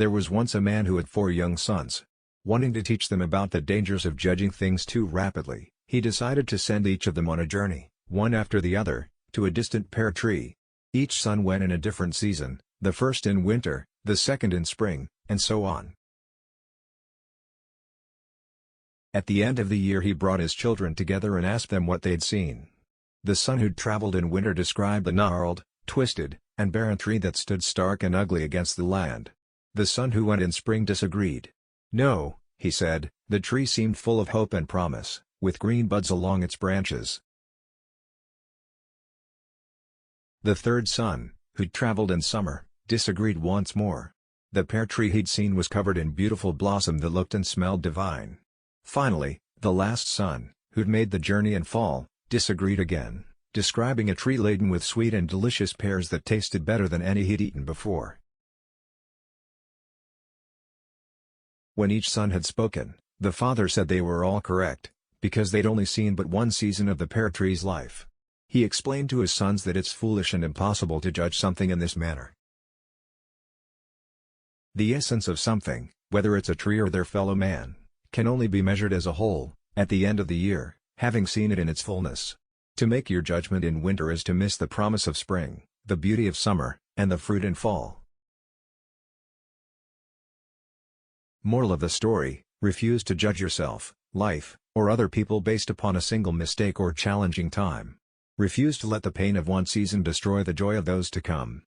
There was once a man who had 4 young sons. Wanting to teach them about the dangers of judging things too rapidly, he decided to send each of them on a journey, one after the other, to a distant pear tree. Each son went in a different season, the first in winter, the second in spring, and so on. At the end of the year he brought his children together and asked them what they'd seen. The son who'd traveled in winter described the gnarled, twisted, and barren tree that stood stark and ugly against the land. The son who went in spring disagreed. "No," he said, "the tree seemed full of hope and promise, with green buds along its branches." The third son, who'd traveled in summer, disagreed once more. The pear tree he'd seen was covered in beautiful blossom that looked and smelled divine. Finally, the last son, who'd made the journey in fall, disagreed again, describing a tree laden with sweet and delicious pears that tasted better than any he'd eaten before. When each son had spoken, the father said they were all correct, because they'd only seen but one season of the pear tree's life. He explained to his sons that it's foolish and impossible to judge something in this manner. The essence of something, whether it's a tree or their fellow man, can only be measured as a whole, at the end of the year, having seen it in its fullness. To make your judgment in winter is to miss the promise of spring, the beauty of summer, and the fruit in fall. Moral of the story: refuse to judge yourself, life, or other people based upon a single mistake or challenging time. Refuse to let the pain of one season destroy the joy of those to come.